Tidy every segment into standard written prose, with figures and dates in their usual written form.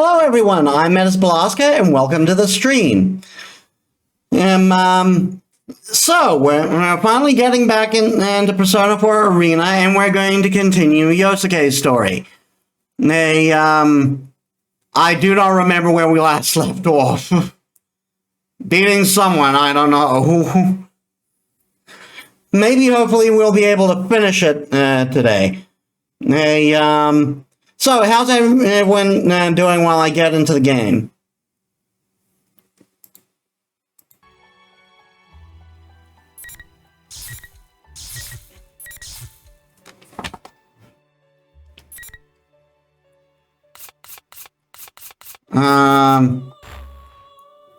Hello everyone, I'm Metis Balaska and welcome to the stream. So we're finally getting back into Persona 4 Arena and we're going to continue Yosuke's story. I do not remember where we last left off. Beating someone, I don't know who. Maybe hopefully we'll be able to finish it today. So, how's everyone doing while I get into the game?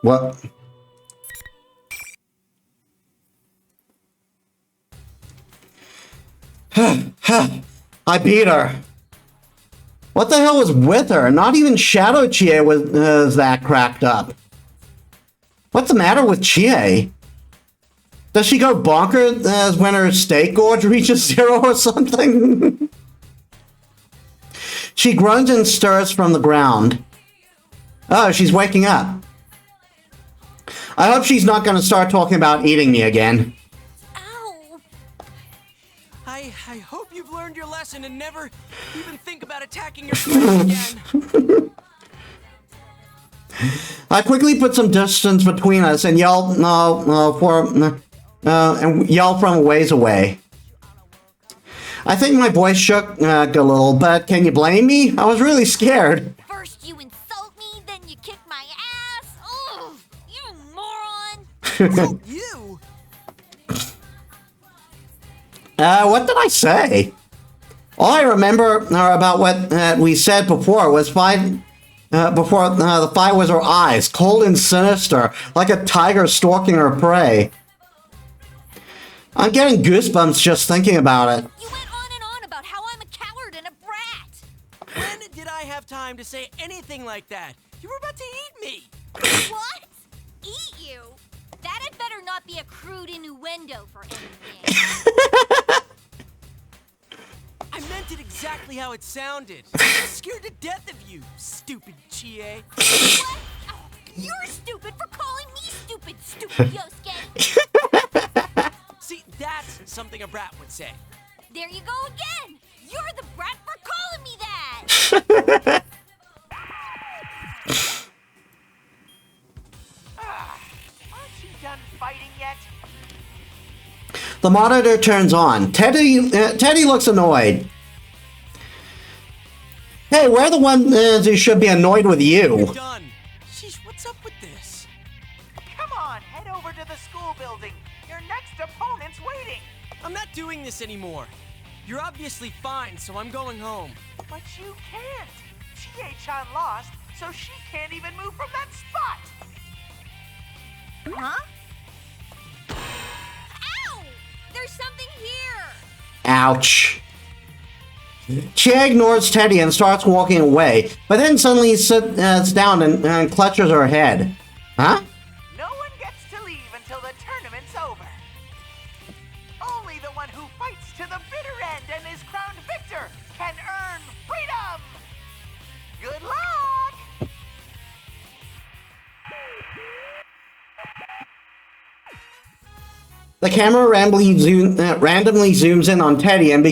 What? I beat her. What the hell was with her? Not even Shadow Chie was that cracked up. What's the matter with Chie? Does she go bonkers when her state gauge reaches 0 or something? She grunts and stirs from the ground. Oh, she's waking up. I hope she's not going to start talking about eating me again. I hope you've learned your lesson and never even think about attacking your friends again. I quickly put some distance between us and yelled from a ways away. I think my voice shook a little, but can you blame me? I was really scared. First you insult me, then you kick my ass. Ugh, you moron. Oh, you? What did I say? All I remember about what we said before was the fight was her eyes, cold and sinister, like a tiger stalking her prey. I'm getting goosebumps just thinking about it. You went on and on about how I'm a coward and a brat. When did I have time to say anything like that? You were about to eat me. What? Eat you? That had better not be a crude innuendo for anything. I meant it exactly how it sounded. I'm scared to death of you, stupid Chie. What? Oh, you're stupid for calling me stupid, Yosuke. See, that's something a brat would say. There you go again. You're the brat for calling me that. Aren't you done fighting yet? The monitor turns on. Teddy looks annoyed. Hey, we're the ones who should be annoyed with you. You're done. Sheesh, what's up with this? Come on, head over to the school building. Your next opponent's waiting. I'm not doing this anymore. You're obviously fine, so I'm going home. But you can't. Chie-chan lost, so she can't even move from that spot. Huh? Ow! There's something here. Ouch. Chie ignores Teddy and starts walking away, but then suddenly sits down and clutches her head. Huh? No one gets to leave until the tournament's over. Only the one who fights to the bitter end and is crowned victor can earn freedom. Good luck! The camera randomly zooms in on Teddy and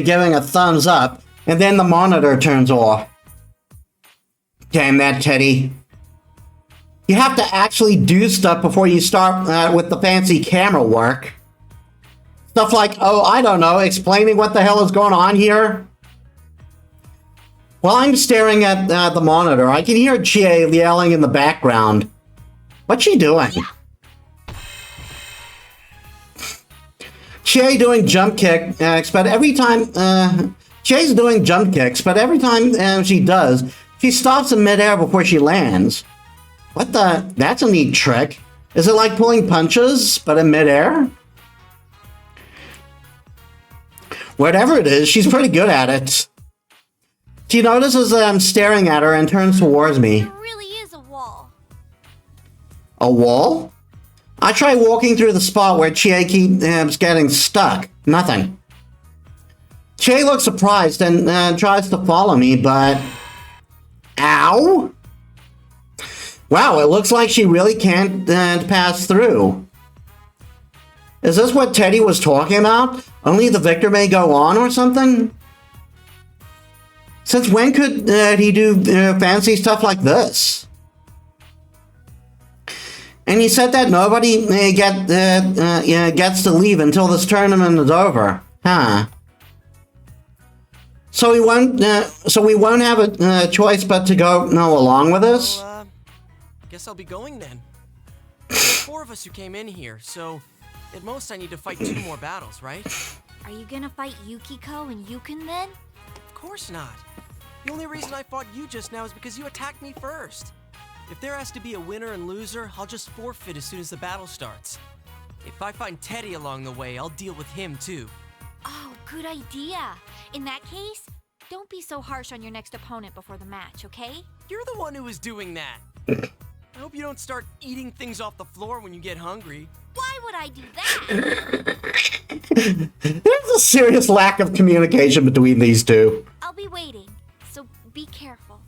giving a thumbs up, and then the monitor turns off. Damn that, Teddy. You have to actually do stuff before you start with the fancy camera work. Stuff like, oh, I don't know, explaining what the hell is going on here. While I'm staring at the monitor, I can hear Chie yelling in the background. What's she doing? Chie doing jump kicks, but every time Chie's doing jump kicks, but every time she does, she stops in midair before she lands. What the? That's a neat trick. Is it like pulling punches, but in midair? Whatever it is, she's pretty good at it. She notices that I'm staring at her and turns towards me. There really is a wall. A wall? I try walking through the spot where Chie keeps getting stuck. Nothing. Chie looks surprised and tries to follow me, but Ow! Wow, it looks like she really can't pass through. Is this what Teddy was talking about? Only the victor may go on or something? Since when could he do fancy stuff like this? And he said that nobody gets to leave until this tournament is over. Huh. So we won't have a choice but to go along with us? Well, guess I'll be going then. There's 4 of us who came in here, so at most I need to fight 2 more battles, right? Are you gonna fight Yukiko and Yukon then? Of course not. The only reason I fought you just now is because you attacked me first. If there has to be a winner and loser, I'll just forfeit as soon as the battle starts. If I find Teddy along the way, I'll deal with him too. Oh, good idea. In that case, don't be so harsh on your next opponent before the match, okay? You're the one who was doing that. I hope you don't start eating things off the floor when you get hungry. Why would I do that? There's a serious lack of communication between these two. I'll be waiting, so be careful.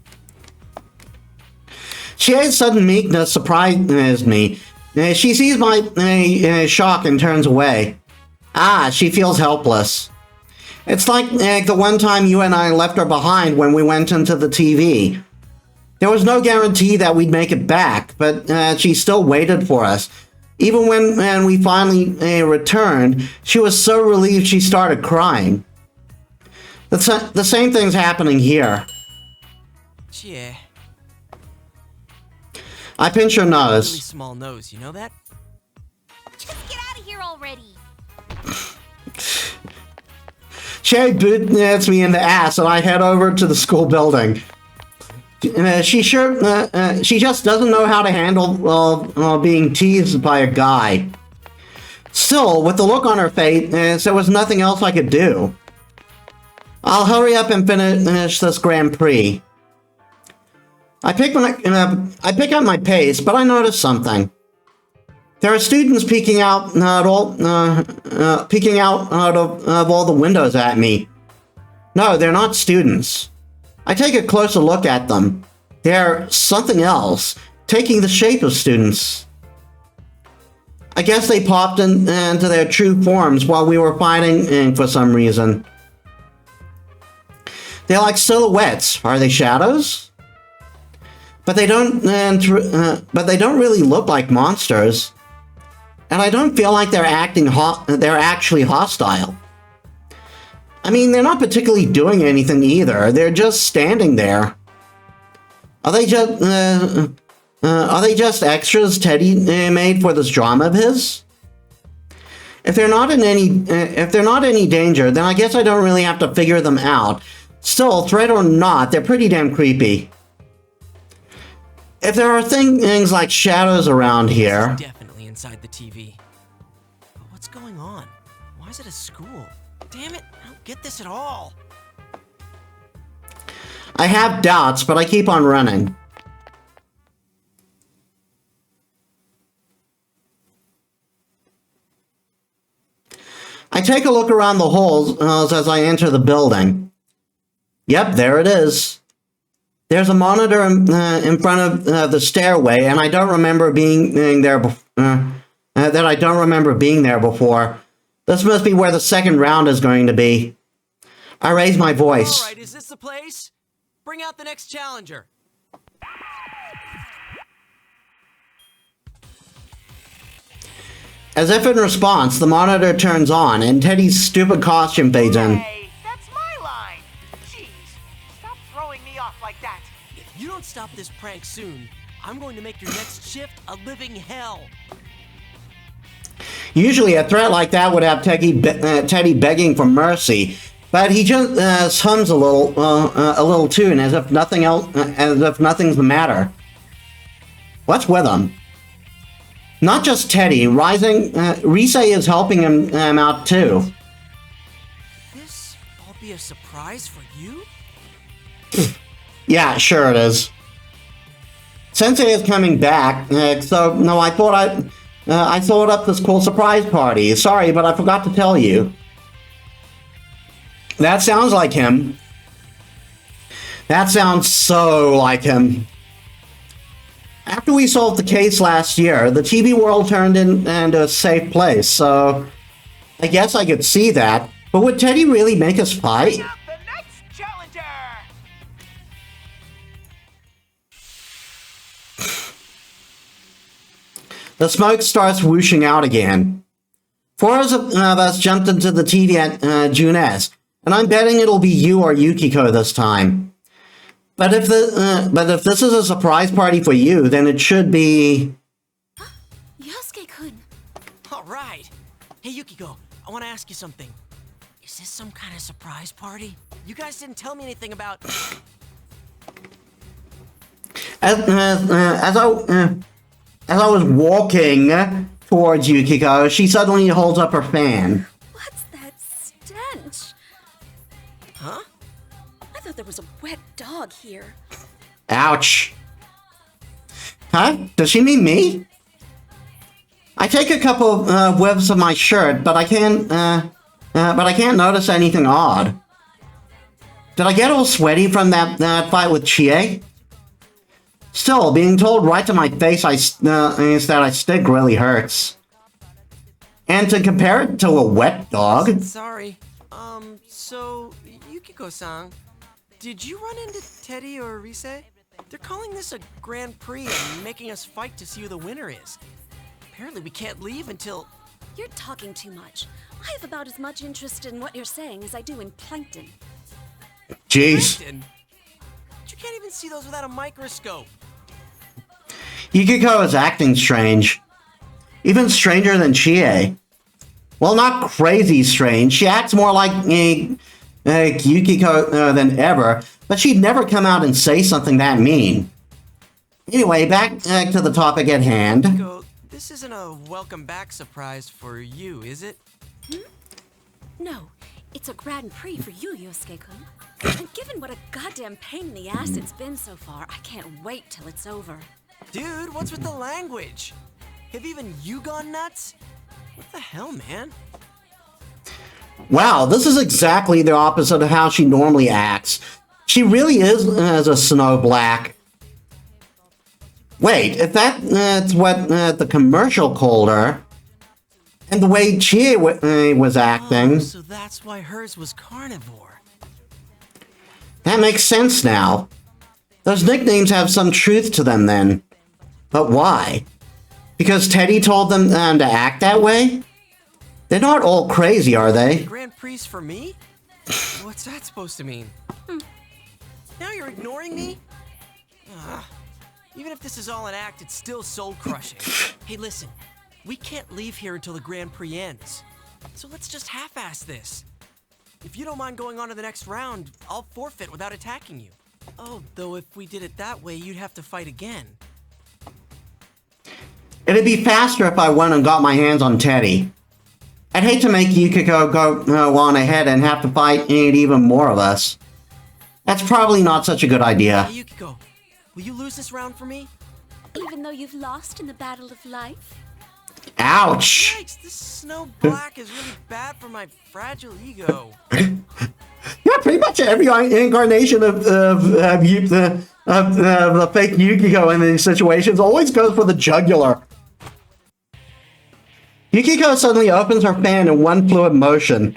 Chie's sudden meekness surprised me. She sees my shock and turns away. Ah, she feels helpless. It's like the one time you and I left her behind when we went into the TV. There was no guarantee that we'd make it back, but she still waited for us. Even when we finally returned, she was so relieved she started crying. The same thing's happening here. Yeah. I pinch her Really nose. small nose, you know that? Just get out of here already. Chie boots me in the ass and I head over to the school building. She just doesn't know how to handle being teased by a guy. Still, with the look on her face, there was nothing else I could do. I'll hurry up and finish this Grand Prix. I pick up my pace, but I notice something. There are students peeking out of all the windows at me. No, they're not students. I take a closer look at them. They're something else, taking the shape of students. I guess they popped into their true forms while we were fighting for some reason. They're like silhouettes. Are they shadows? But they don't really look like monsters. And I don't feel like they're actually hostile. I mean, they're not particularly doing anything either. They're just standing there. Are they just extras Teddy made for this drama of his? If they're not any danger, then I guess I don't really have to figure them out. Still, threat or not, they're pretty damn creepy. If there are things like shadows around here... Definitely inside the TV. But what's going on? Why is it a school? Damn it, I don't get this at all. I have doubts, but I keep on running. I take a look around the halls as I enter the building. Yep, there it is. There's a monitor in front of the stairway, and I don't remember being there before. This must be where the second round is going to be. I raise my voice. All right, is this the place? Bring out the next challenger. As if in response, the monitor turns on, and Teddy's stupid costume fades in. Hey, that's my line. Jeez, stop throwing me off like that. If you don't stop this prank soon, I'm going to make your next shift a living hell. Usually a threat like that would have Teddy begging for mercy, but he just hums a little tune as if nothing's the matter. What's with him? Not just Teddy. Rise is helping him out too. This all be a surprise for you? Yeah, sure it is. Sensei is coming back, so no, I thought up this cool surprise party. Sorry, but I forgot to tell you. That sounds like him. That sounds so like him. After we solved the case last year, the TV world turned into a safe place, so I guess I could see that. But would Teddy really make us fight? Bring out the next challenger! The smoke starts whooshing out again. Four of us jumped into the TV at Junes, and I'm betting it'll be you or Yukiko this time. But if this is a surprise party for you, then it should be... Yosuke-kun. All right. Hey, Yukiko, I want to ask you something. Is this some kind of surprise party? You guys didn't tell me anything about... As I was walking towards Yukiko, she suddenly holds up her fan. What's that stench? Huh? I thought there was a wet dog here. Ouch. Huh? Does she mean me? I take a couple whiffs of my shirt, but I can't notice anything odd. Did I get all sweaty from that fight with Chie? Still, being told right to my face is that I stink really hurts. And to compare it to a wet dog? Sorry. So, Yukiko-san, did you run into Teddy or Rise? They're calling this a Grand Prix and making us fight to see who the winner is. Apparently we can't leave until... You're talking too much. I have about as much interest in what you're saying as I do in plankton. Jeez. Plankton? You can't even see those without a microscope. Yukiko is acting strange. Even stranger than Chie. Well, not crazy strange. She acts more like Yukiko than ever, but she'd never come out and say something that mean. Anyway, back to the topic at hand. Yukiko, this isn't a welcome back surprise for you, is it? No, it's a Grand Prix for you, Yosuke-kun. And given what a goddamn pain in the ass it's been so far, I can't wait till it's over. Dude, what's with the language? Have even you gone nuts? What the hell, man? Wow, this is exactly the opposite of how she normally acts. She really is as a Snow Black. Wait, if that's what the commercial called her, and the way Chie was acting... Oh, so that's why hers was carnivore. That makes sense now. Those nicknames have some truth to them then. But why? Because Teddy told them to act that way? They're not all crazy, are they? Grand Prix for me? What's that supposed to mean? Now you're ignoring me? Ugh. Even if this is all an act, it's still soul-crushing. Hey, listen. We can't leave here until the Grand Prix ends. So let's just half-ass this. If you don't mind going on to the next round, I'll forfeit without attacking you. Oh, though if we did it that way, you'd have to fight again. It'd be faster if I went and got my hands on Teddy. I'd hate to make Yukiko go on ahead and have to fight even more of us. That's probably not such a good idea. Hey, Yukiko, will you lose this round for me? Even though you've lost in the battle of life? Ouch! Yikes, this Snow Black is really bad for my fragile ego. Yeah, pretty much every incarnation of the fake Yukiko in these situations always goes for the jugular. Yukiko suddenly opens her fan in one fluid motion.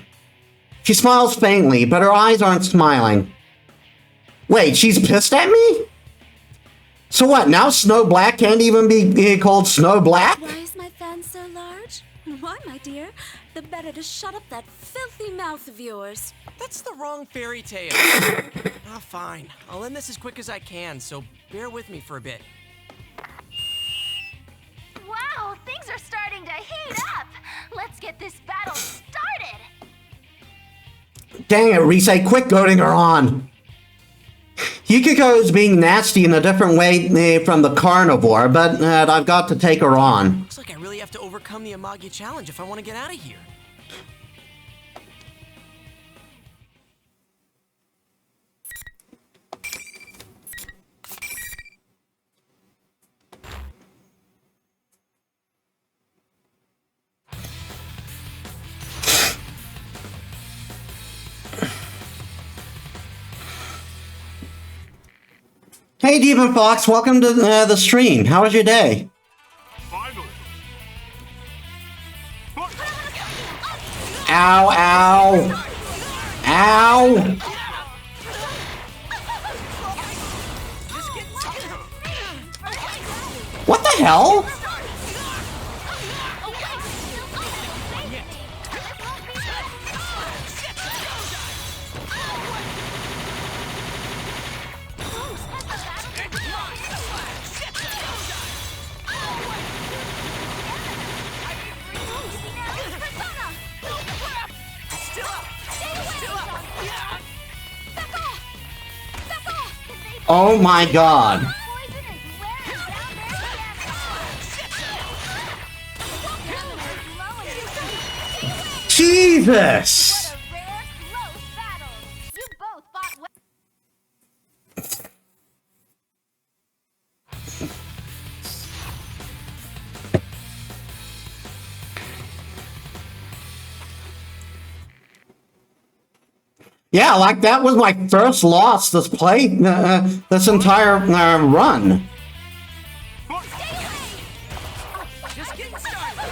She smiles faintly, but her eyes aren't smiling. Wait, she's pissed at me? So what, now Snow Black can't even be called Snow Black? Why is my fan so large? Why, my dear? The better to shut up that filthy mouth of yours. That's the wrong fairy tale. Fine. I'll end this as quick as I can, so bear with me for a bit. Wow, things are starting to heat up. Let's get this battle started. Dang it, Rise, quit goading her on. Yukiko is being nasty in a different way from the carnivore, but I've got to take her on. Looks like I really have to overcome the Amagi challenge if I want to get out of here. Hey, Demon Fox, welcome to the stream. How was your day? Final. Ow, ow. Ow. What the hell? Oh my god. Jesus! Yeah, like that was my first loss this this entire run. Just getting started.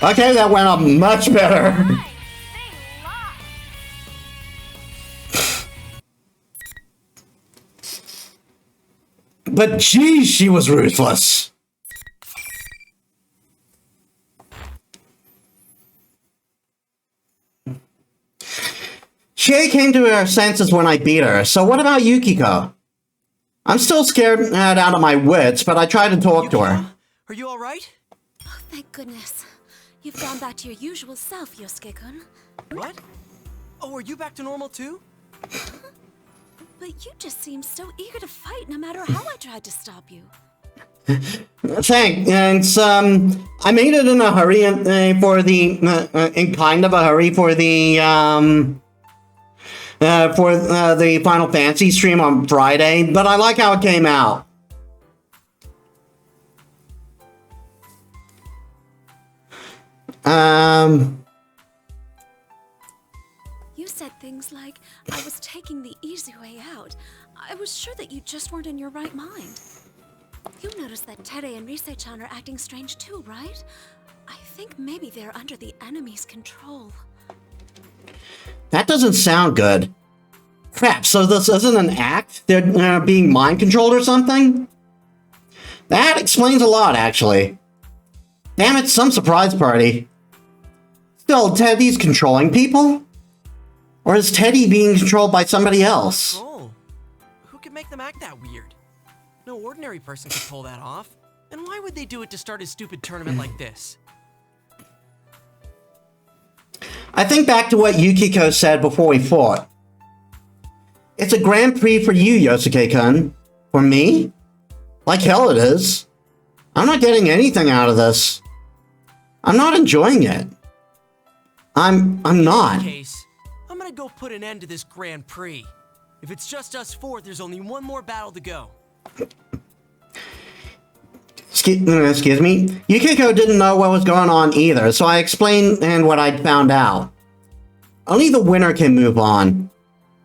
Okay, that went up much better. But geez, she was ruthless. She came to her senses when I beat her, so what about Yukiko? I'm still scared out of my wits, but I tried to talk to her. Are you alright? Oh, thank goodness. You've gone back to your usual self, Yosuke-kun. What? Oh, are you back to normal too? But you just seem so eager to fight no matter how I tried to stop you. Thanks. I made it in a hurry for the, in kind of a hurry for the Final Fantasy stream on Friday, but I like how it came out. You said things like, I was taking the easy way out. I was sure that you just weren't in your right mind. You noticed that Tere and Rise-chan are acting strange too, right? I think maybe they're under the enemy's control. That doesn't sound good. Crap, so this isn't an act? They're being mind controlled or something? That explains a lot, actually. Damn it, some surprise party. Still, Teddy's controlling people? Or is Teddy being controlled by somebody else? Oh, who could make them act that weird? No ordinary person could pull that off. And why would they do it to start a stupid tournament like this? I think back to what Yukiko said before we fought. It's a Grand Prix for you, Yosuke-kun. For me? Like hell it is. I'm not getting anything out of this. I'm not enjoying it. I'm not. Case, I'm gonna go put an end to this Grand Prix. If it's just us four, there's only one more battle to go. Excuse me? Yukiko didn't know what was going on either, so I explained what I'd found out. Only the winner can move on.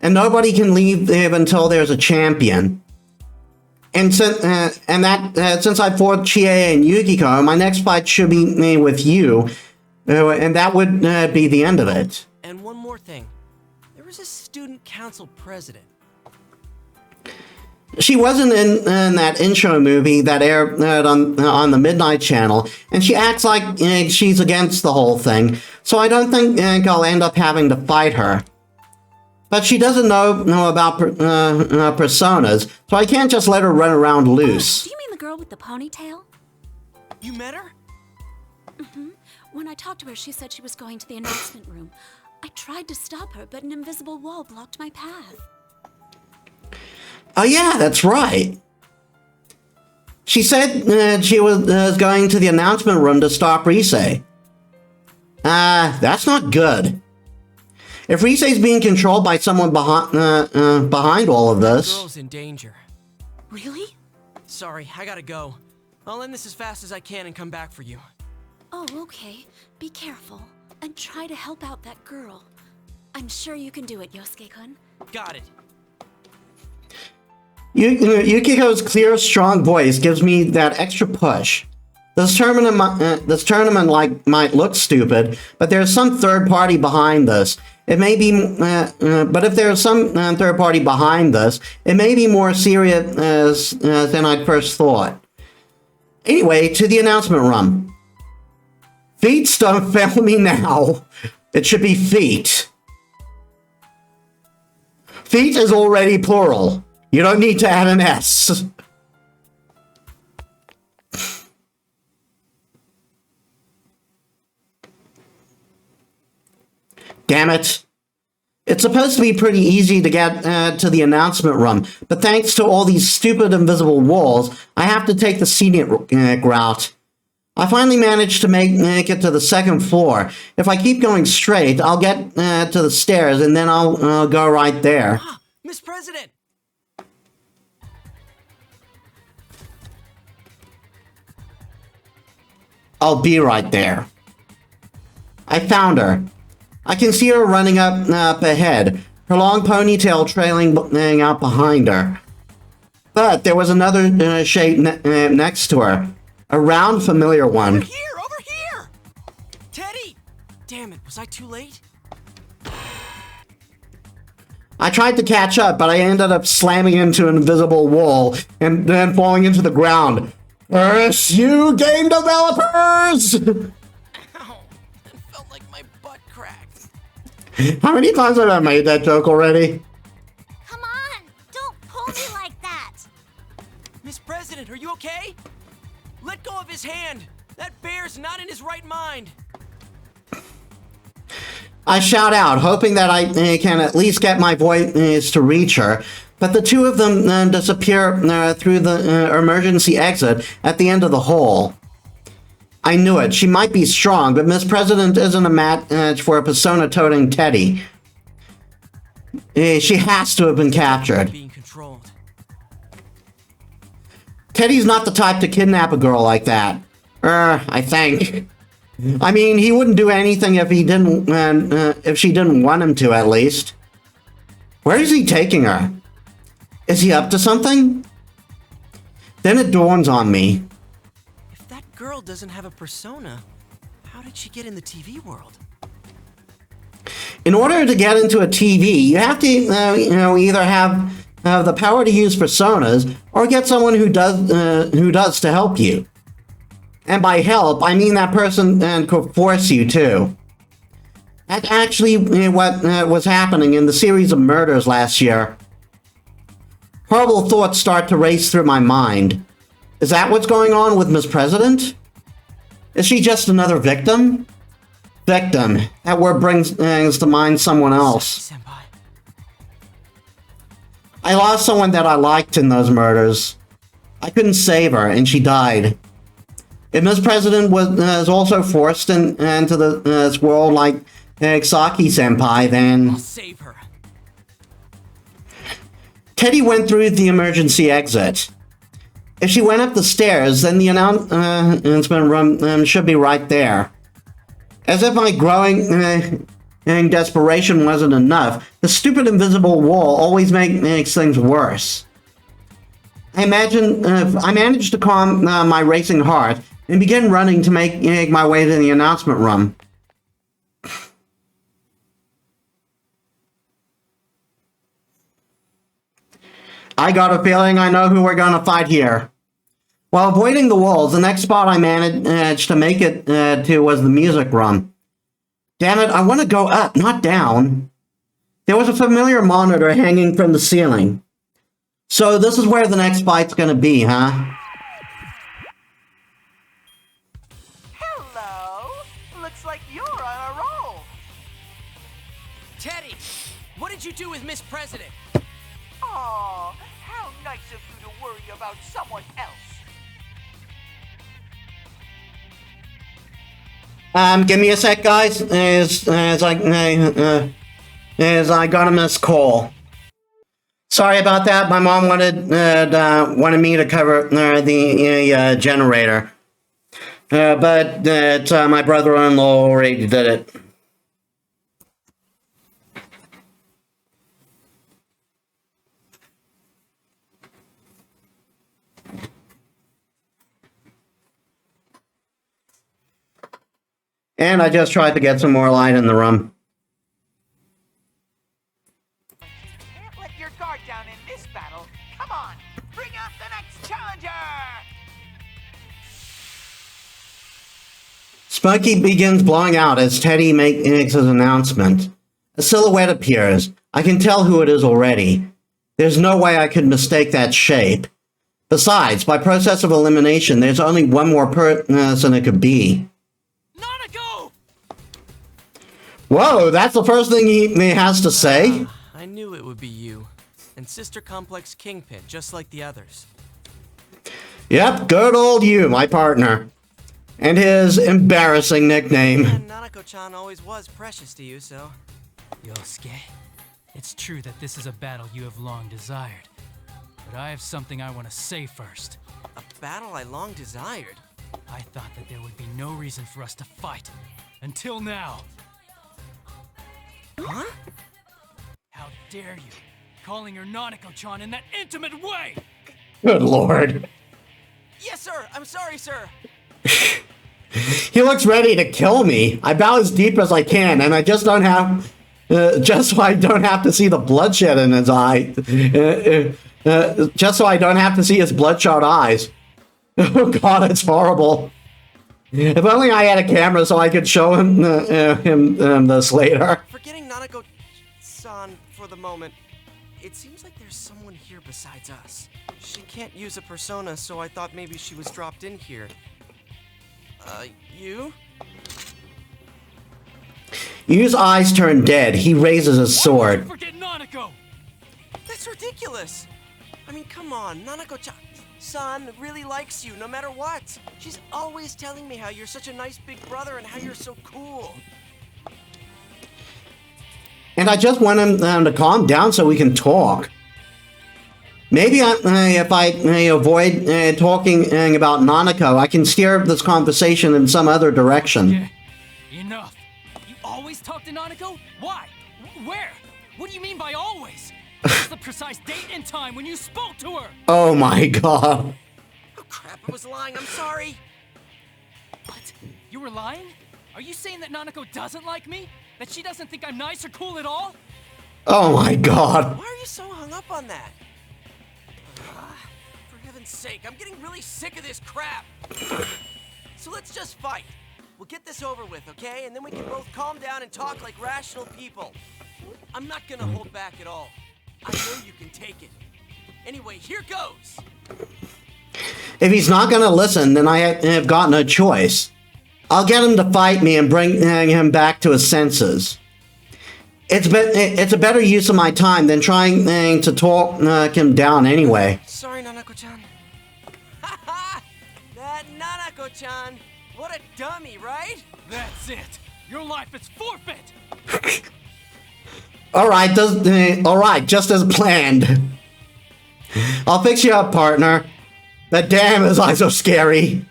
And nobody can leave until there's a champion. And since I fought Chie and Yukiko, my next fight should be with you. And that would be the end of it. And one more thing. There was a student council president. She wasn't in that intro movie that aired on the Midnight Channel, and she acts like she's against the whole thing, so I don't think I'll end up having to fight her. But she doesn't know about personas, so I can't just let her run around loose. Do you mean the girl with the ponytail? You met her? When I talked to her, she said she was going to the announcement room. I tried to stop her, but an invisible wall blocked my path. Oh yeah, that's right. She said she was going to the announcement room to stop Rise. That's not good. If Rise's being controlled by someone behind all of The this... girl's in danger. Really? Sorry, I gotta go. I'll end this as fast as I can and come back for you. Oh, okay. Be careful. And try to help out that girl. I'm sure you can do it, Yosuke-kun. Got it. Yukiko's clear, strong voice gives me that extra push. This tournament might look stupid, but there's some third party behind this. It may be, but if there's some third party behind this, it may be more serious than I'd first thought. Anyway, to the announcement room. Feet, don't fail me now. It should be feet. Feet is already plural. You don't need to add an S. Damn it. It's supposed to be pretty easy to get to the announcement room, but thanks to all these stupid invisible walls, I have to take the scenic route. I finally managed to make it to the second floor. If I keep going straight, I'll get to the stairs and then I'll go right there. Ah, Miss President! I'll be right there. I found her. I can see her running up ahead, her long ponytail trailing out behind her. But there was another shape next to her, a round, familiar one. Over here! Teddy! Damn it, was I too late? I tried to catch up, but I ended up slamming into an invisible wall and then falling into the ground. Curse you, game developers! Ow, that felt like my butt cracked. How many times have I made that joke already? Come on! Don't pull me like that! Miss President, are you okay? Let go of his hand! That bear's not in his right mind! I shout out, hoping that I can at least get my voice to reach her, but the two of them disappear through the emergency exit at the end of the hall. I knew it. She might be strong, but Miss President isn't a match for a persona-toting Teddy. She has to have been captured. Being controlled. Teddy's not the type to kidnap a girl like that. I think. I mean, he wouldn't do anything if he didn't, if she didn't want him to, at least. Where is he taking her? Is he up to something? Then it dawns on me. If that girl doesn't have a persona, how did she get in the TV world? In order to get into a TV, you have to, either have the power to use personas or get someone who does to help you. And by help, I mean that person could force you to. That's actually what was happening in the series of murders last year. Horrible thoughts start to race through my mind. Is that what's going on with Miss President? Is she just another victim? Victim. That word brings to mind someone else. Senpai. I lost someone that I liked in those murders. I couldn't save her, and she died. If Miss President was also forced into this world like Saki-senpai, then... I'll save her. Teddy went through the emergency exit. If she went up the stairs, then the announcement room should be right there. As if my growing desperation wasn't enough, the stupid invisible wall always makes things worse. I managed to calm my racing heart and begin running to make my way to the announcement room. I got a feeling I know who we're gonna fight here. While avoiding the walls, the next spot I managed to make it to was the music room. Damn it, I want to go up, not down. There was a familiar monitor hanging from the ceiling. So this is where the next fight's gonna be, huh? do with Miss President? Aw, how nice of you to worry about someone else. Give me a sec, guys. As I got a missed call. Sorry about that. My mom wanted me to cover the generator, but my brother-in-law already did it. And I just tried to get some more light in the room. Can't let your guard down in this battle. Come on, bring out the next challenger! Smoky begins blowing out as Teddy makes his announcement. A silhouette appears. I can tell who it is already. There's no way I could mistake that shape. Besides, by process of elimination, there's only one more person it could be. Nanako! Whoa, that's the first thing he has to say? I knew it would be you. And Sister Complex Kingpin, just like the others. Yep, good old you, my partner. And his embarrassing nickname. And Nanako-chan always was precious to you, so... Yosuke, it's true that this is a battle you have long desired. But I have something I want to say first. A battle I long desired. I thought that there would be no reason for us to fight. Until now. Huh? How dare you? Calling her Nanako-chan in that intimate way! Good lord. Yes, sir! I'm sorry, sir! He looks ready to kill me. I bow as deep as I can, and I just don't have... just so I don't have to see the bloodshed in his eye. Just so I don't have to see his bloodshot eyes. Oh god, it's horrible. If only I had a camera so I could show him this later. Forgetting Nanako-san for the moment, it seems like there's someone here besides us. She can't use a persona, so I thought maybe she was dropped in here. You? Yu's eyes turn dead. He raises his sword. Forget Nanako! That's ridiculous! I mean, come on, Nanako-san really likes you no matter what. She's always telling me how you're such a nice big brother and how you're so cool. And I just want him to calm down so we can talk. Maybe if I avoid talking about Nanako, I can steer this conversation in some other direction. Yeah, enough. You always talk to Nanako? Why? Where? What do you mean by always? What's the precise date and time when you spoke to her? Oh my god. Oh crap, I was lying, I'm sorry. What? You were lying? Are you saying that Nanako doesn't like me? That she doesn't think I'm nice or cool at all? Oh my god. Why are you so hung up on that? For heaven's sake, I'm getting really sick of this crap. So let's just fight. We'll get this over with, okay? And then we can both calm down and talk like rational people. I'm not gonna hold back at all. I know you can take it. Anyway, here goes. If he's not gonna listen, then I have got no choice. I'll get him to fight me and bring him back to his senses. It's a better use of my time than trying to talk him down anyway. Sorry, Nanako-chan. Haha! That Nanako-chan! What a dummy, right? That's it. Your life is forfeit. Alright, just as planned. I'll fix you up, partner. But damn, his eyes are scary.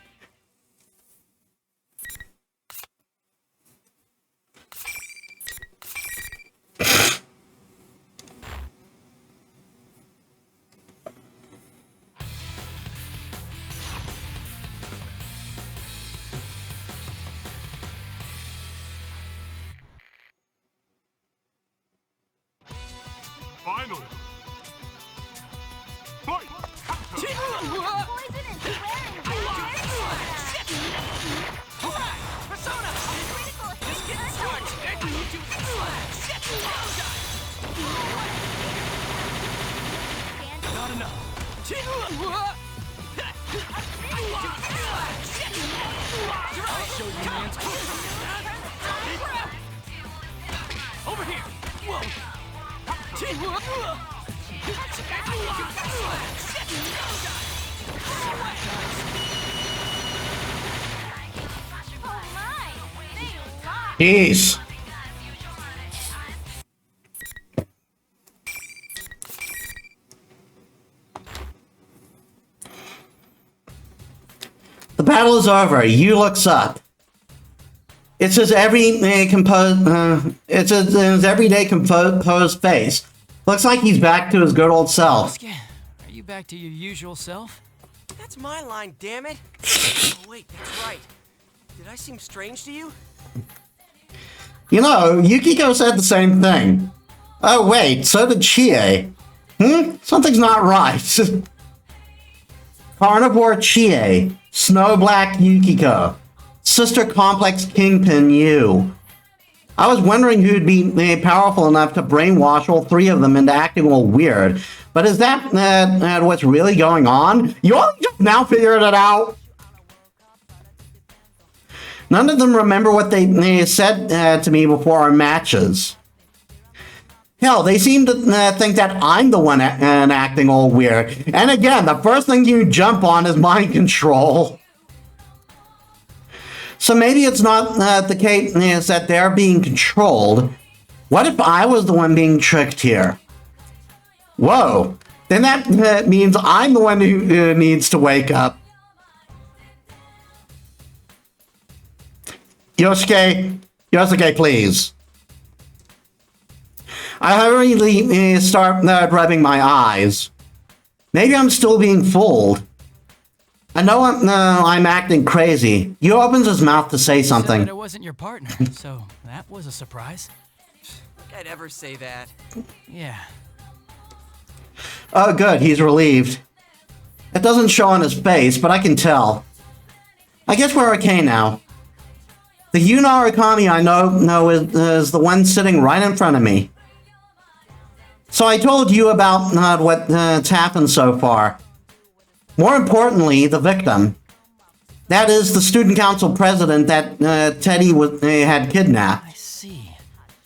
Finally! Fight! Persona! Just getting Not enough. I'll show you man's Over here! Whoa! Jeez. The battle is over. Yu looks up. It's his everyday composed face. Looks like he's back to his good old self. Yosuke, are you back to your usual self? That's my line, damn it! Oh, wait, that's right. Did I seem strange to you? You know, Yukiko said the same thing. Oh wait, so did Chie. Something's not right. Carnivore Chie, Snow Black Yukiko, Sister Complex Kingpin Yu. I was wondering who'd be powerful enough to brainwash all three of them into acting all weird. But is that what's really going on? You all just now figured it out? None of them remember what they said to me before our matches. Hell, they seem to think that I'm the one acting all weird. And again, the first thing you jump on is mind control. So maybe it's not the case that they're being controlled. What if I was the one being tricked here? Whoa, then that means I'm the one who needs to wake up. Yosuke, please. I hurriedly start rubbing my eyes. Maybe I'm still being fooled. I know I'm acting crazy. Yu opens his mouth to say something. Said it wasn't your partner, so that was a surprise. Like I'd ever say that. Yeah. Oh, good. He's relieved. It doesn't show on his face, but I can tell. I guess we're okay now. The Yu Narukami I know is the one sitting right in front of me. So I told you about what's happened so far. More importantly, the victim. That is the student council president that Teddy had kidnapped. I see.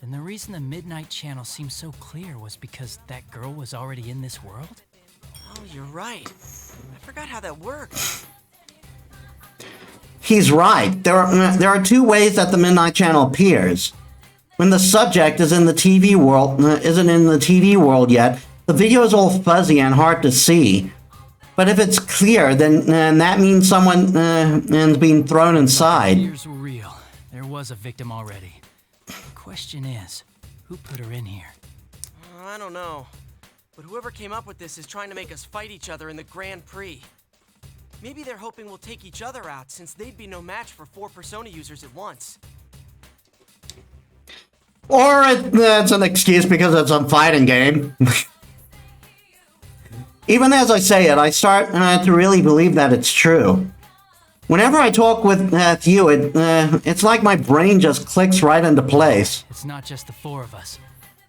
Then the reason the Midnight Channel seemed so clear was because that girl was already in this world? Oh, you're right. I forgot how that worked. He's right. There are two ways that the Midnight Channel appears. When the subject is in the TV world, isn't in the TV world yet, the video is all fuzzy and hard to see. But if it's clear, then that means someone is being thrown inside. Fears were real. There was a victim already. The question is, who put her in here? I don't know. But whoever came up with this is trying to make us fight each other in the Grand Prix. Maybe they're hoping we'll take each other out, since they'd be no match for 4 Persona users at once. Or it's an excuse because it's a fighting game. Even as I say it, I start to really believe that it's true. Whenever I talk with you, it's like my brain just clicks right into place. It's not just the 4 of us.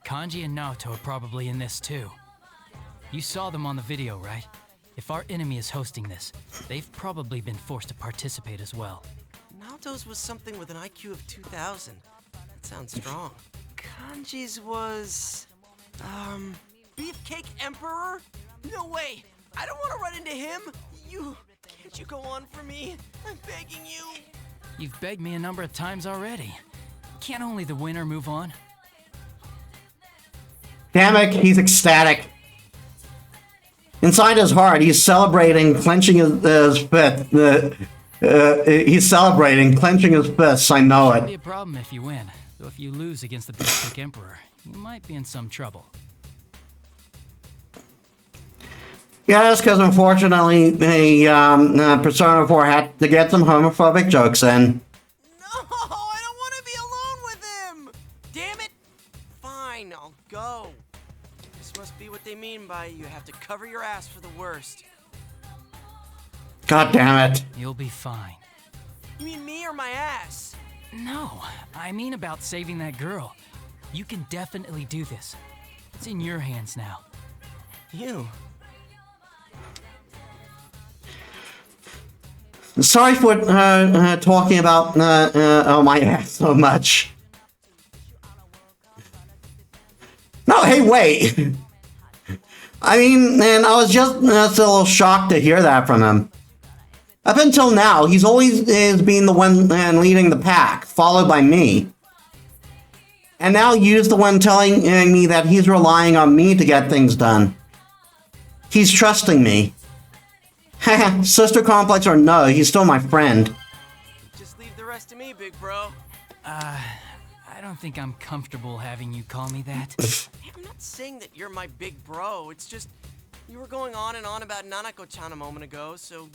Kanji and Naoto are probably in this too. You saw them on the video, right? If our enemy is hosting this, they've probably been forced to participate as well. Naoto's was something with an IQ of 2,000. That sounds strong. Kanji's was... Beefcake Emperor? No way! I don't want to run into him! Can't you go on for me? I'm begging you! You've begged me a number of times already. Can't only the winner move on? Damn it, he's ecstatic. Inside his heart, he's celebrating, clenching his fist. He's celebrating, clenching his fists, I know Shouldn't be it. a problem if you win. Though if you lose against the Beefcake Emperor, you might be in some trouble. Yes, because unfortunately, Persona 4 had to get some homophobic jokes in. No! I don't want to be alone with him! Damn it! Fine, I'll go. This must be what they mean by you have to cover your ass for the worst. God damn it. You'll be fine. You mean me or my ass? No, I mean about saving that girl. You can definitely do this. It's in your hands now. You? Sorry for talking about my ass so much. No, Hey, wait. I mean, and I was just a little shocked to hear that from him. Up until now, he's always been the one leading the pack, followed by me. And now you's the one telling me that he's relying on me to get things done. He's trusting me. Sister complex or no, he's still my friend. Just leave the rest to me, big bro. I don't think I'm comfortable having you call me that. I'm not saying that you're my big bro. It's just you were going on and on about Nanako-chan a moment ago, so...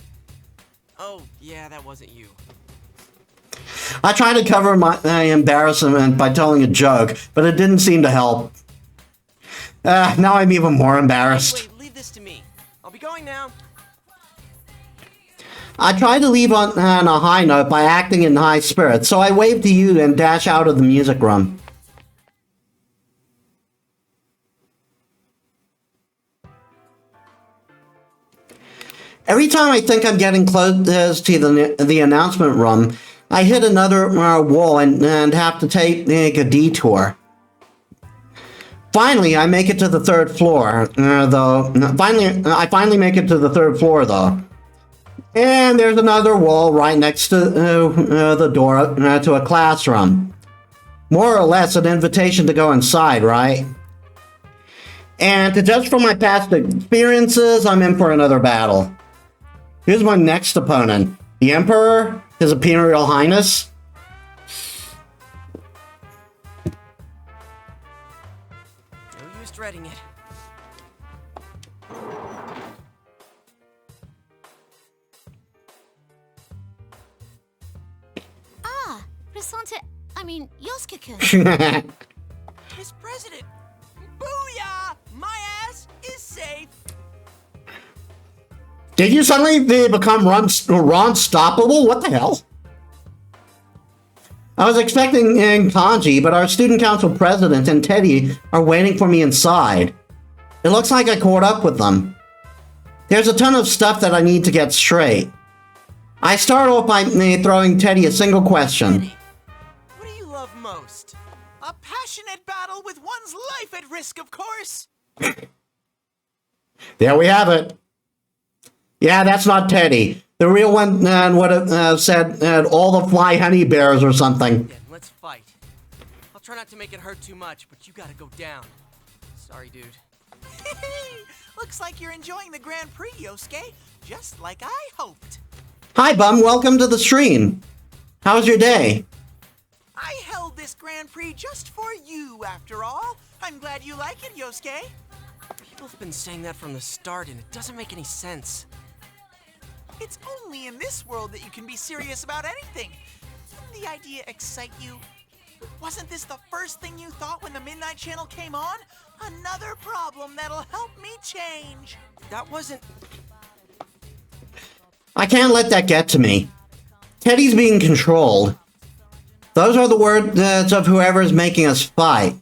Oh, yeah, that wasn't you. I tried to cover my embarrassment by telling a joke, but it didn't seem to help. Now I'm even more embarrassed. Wait, leave this to me. I'll be going now. I tried to leave on a high note by acting in high spirits, so I waved to you and dashed out of the music room. Every time I think I'm getting close to the announcement room, I hit another wall and have to take a detour. Finally, I make it to the third floor, I finally make it to the third floor, though. And there's another wall right next to the door to a classroom. More or less an invitation to go inside, right? And to judge from my past experiences, I'm in for another battle. Here's my next opponent. The Emperor, His Imperial Highness. No use dreading it. Yosuke-kun. Miss President! Booyah! My ass is safe! Did you suddenly become unstoppable? What the hell? I was expecting Kanji, but our student council president and Teddy are waiting for me inside. It looks like I caught up with them. There's a ton of stuff that I need to get straight. I start off by throwing Teddy a single question. Teddy, what do you love most? A passionate battle with one's life at risk, of course. There we have it. Yeah, that's not Teddy. The real one would have said all the fly honey bears or something. Yeah, let's fight. I'll try not to make it hurt too much, but you gotta go down. Sorry, dude. Looks like you're enjoying the Grand Prix, Yosuke, just like I hoped. Hi, Bum. Welcome to the stream. How's your day? I held this Grand Prix just for you, after all. I'm glad you like it, Yosuke. People have been saying that from the start, and it doesn't make any sense. It's only in this world that you can be serious about anything. Didn't the idea excite you? Wasn't this the first thing you thought when the Midnight Channel came on? Another problem that'll help me change. That wasn't... I can't let that get to me. Teddy's being controlled. Those are the words of whoever's making us fight.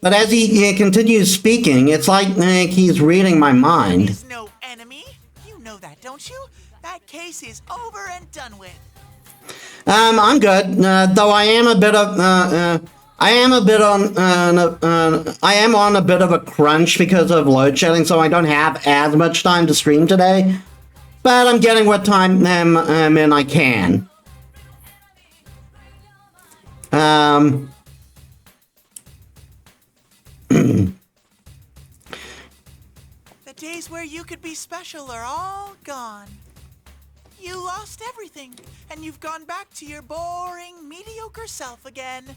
But as he continues speaking, it's like he's reading my mind. There's no enemy. You know that, don't you? That case is over and done with. I'm good. Though I am a bit of I am on a bit of a crunch because of load shedding, so I don't have as much time to stream today. But I'm getting what time in I can. The days where you could be special are all gone. You lost everything, and you've gone back to your boring, mediocre self again.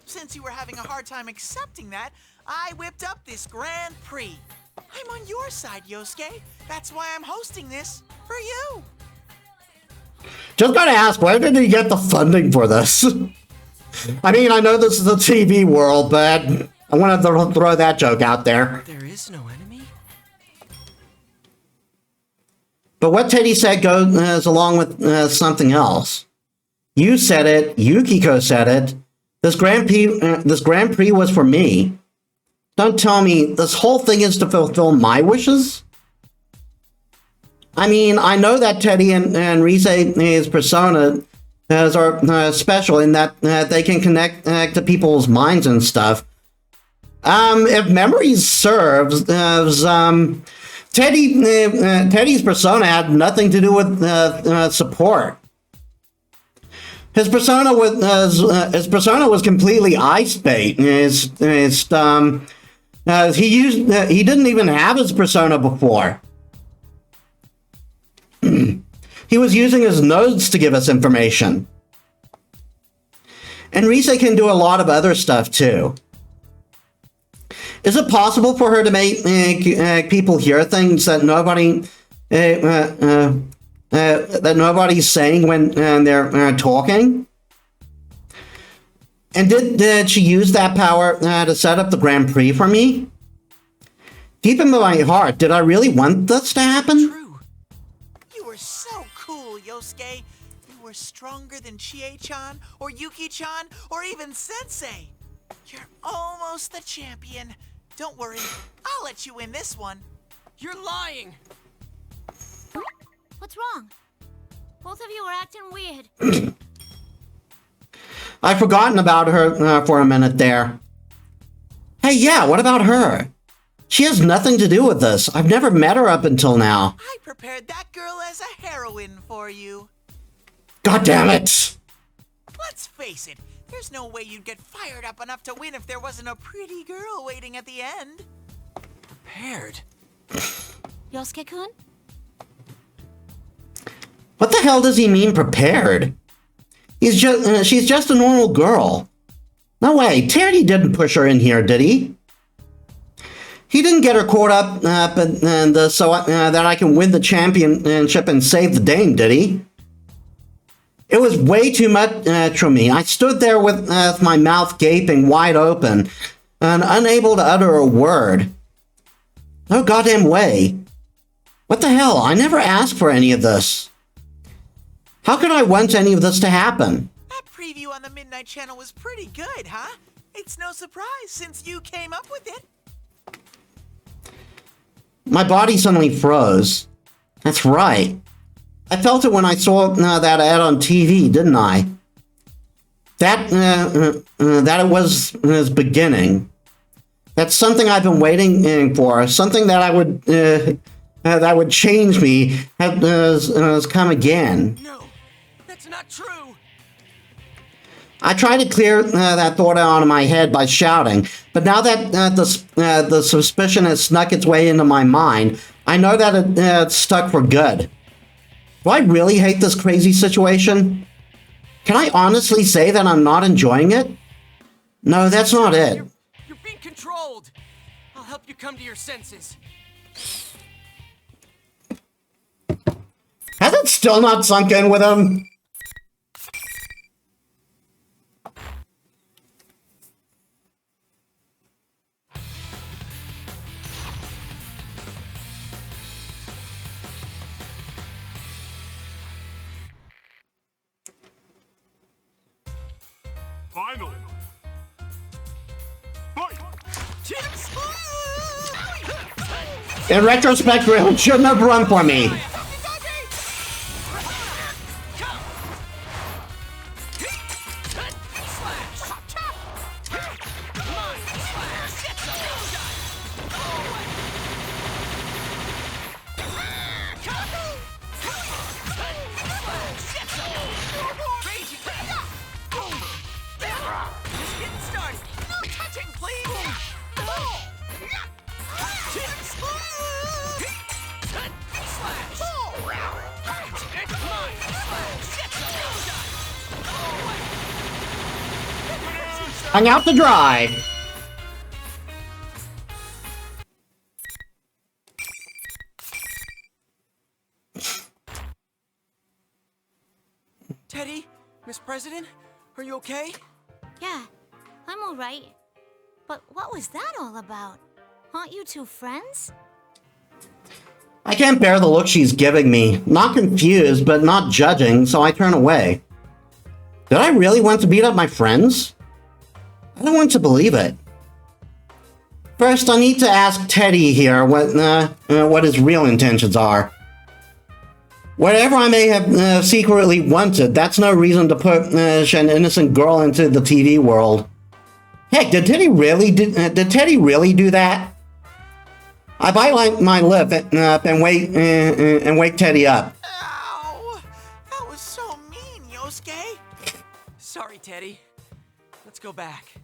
Since you were having a hard time accepting that, I whipped up this Grand Prix. I'm on your side, Yosuke. That's why I'm hosting this for you. Just gotta ask, where did he get the funding for this? I mean, I know this is the TV world, but I wanted to throw that joke out there. There is no enemy? But what Teddy said goes along with something else. You said it, Yukiko said it. This Grand Prix was for me. Don't tell me this whole thing is to fulfill my wishes? I mean, I know that Teddy and Rise's persona are special in that they can connect to people's minds and stuff. If memory serves, Teddy's persona had nothing to do with support. His persona was completely ice bait. He didn't even have his persona before. He was using his nodes to give us information. And Rise can do a lot of other stuff too. Is it possible for her to make people hear things that nobody's saying when they're talking? And did she use that power to set up the Grand Prix for me? Deep in my heart, did I really want this to happen? True. You were so cool, Yosuke. You were stronger than Chie-chan, or Yuki-chan, or even Sensei. You're almost the champion. Don't worry, I'll let you win this one. You're lying! What's wrong? Both of you are acting weird. I've forgotten about her for a minute there. Hey, yeah, what about her? She has nothing to do with this. I've never met her up until now. I prepared that girl as a heroine for you. God damn it! Let's face it, there's no way you'd get fired up enough to win if there wasn't a pretty girl waiting at the end. Prepared? Yosuke-kun? What the hell does he mean prepared? She's just a normal girl. No way, Teddy didn't push her in here, did he? He didn't get her caught up so that I can win the championship and save the dame, did he? It was way too much for me. I stood there with my mouth gaping wide open and unable to utter a word. No goddamn way. What the hell? I never asked for any of this. How could I want any of this to happen? That preview on the Midnight Channel was pretty good, huh? It's no surprise since you came up with it. My body suddenly froze. That's right. I felt it when I saw that ad on TV, didn't I? That it was his beginning. That's something I've been waiting for. Something that would change me has come again. No, that's not true. I tried to clear that thought out of my head by shouting, but now that the suspicion has snuck its way into my mind, I know that it's stuck for good. Do I really hate this crazy situation? Can I honestly say that I'm not enjoying it? No, that's not it. You're being controlled. I'll help you come to your senses. Has it still not sunk in with him? Finally! Fight! In retrospect, Rail shouldn't have run for me. Hung out to dry. Teddy, Miss President, are you okay? Yeah, I'm alright. But what was that all about? Aren't you two friends? I can't bear the look she's giving me. Not confused, but not judging, so I turn away. Did I really want to beat up my friends? I don't want to believe it. First, I need to ask Teddy here what his real intentions are. Whatever I may have secretly wanted, that's no reason to push an innocent girl into the TV world. Heck, did Teddy really do that? I bite like my lip and wake Teddy up. Ow! That was so mean, Yosuke. Sorry, Teddy. Let's go back.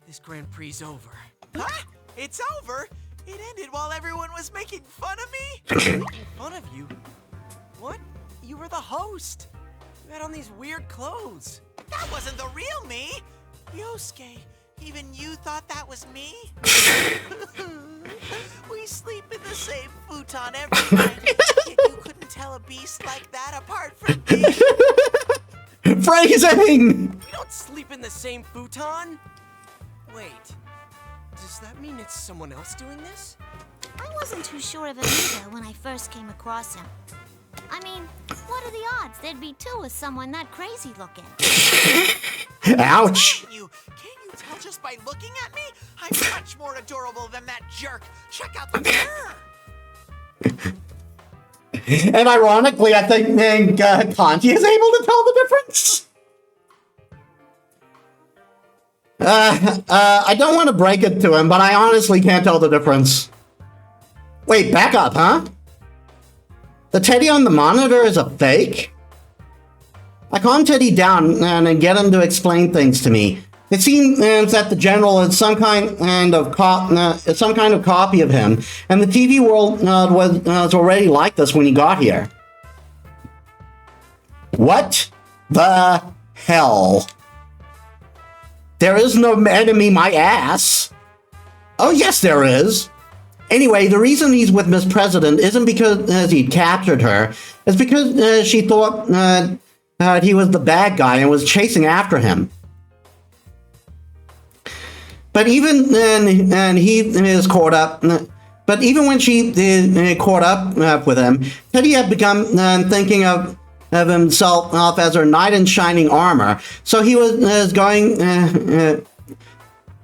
This Grand Prix's over. Huh? It's over? It ended while everyone was making fun of me? Making fun of you? What? You were the host. You had on these weird clothes. That wasn't the real me! Yosuke, even you thought that was me? We sleep in the same futon every night, yet you couldn't tell a beast like that apart from me. Phrasing! We don't sleep in the same futon. Wait, does that mean it's someone else doing this? I wasn't too sure of him either when I first came across him. I mean, what are the odds there'd be two of someone that crazy looking? Ouch! Can't you tell just by looking at me? I'm much more adorable than that jerk. Check out the mirror. And ironically, I think Kanji is able to tell the difference. I don't want to break it to him, but I honestly can't tell the difference. Wait, back up, huh? The Teddy on the monitor is a fake? I calm Teddy down and get him to explain things to me. It seems that the general is some kind of copy of him, and the TV world was already like this when he got here. What the hell? There is no enemy, my ass. Oh yes, there is. Anyway, the reason he's with Miss President isn't because he captured her. It's because she thought he was the bad guy and was chasing after him. But even then, he is caught up. But even when she caught up with him, Teddy had begun thinking of himself as her knight in shining armor. So he was going.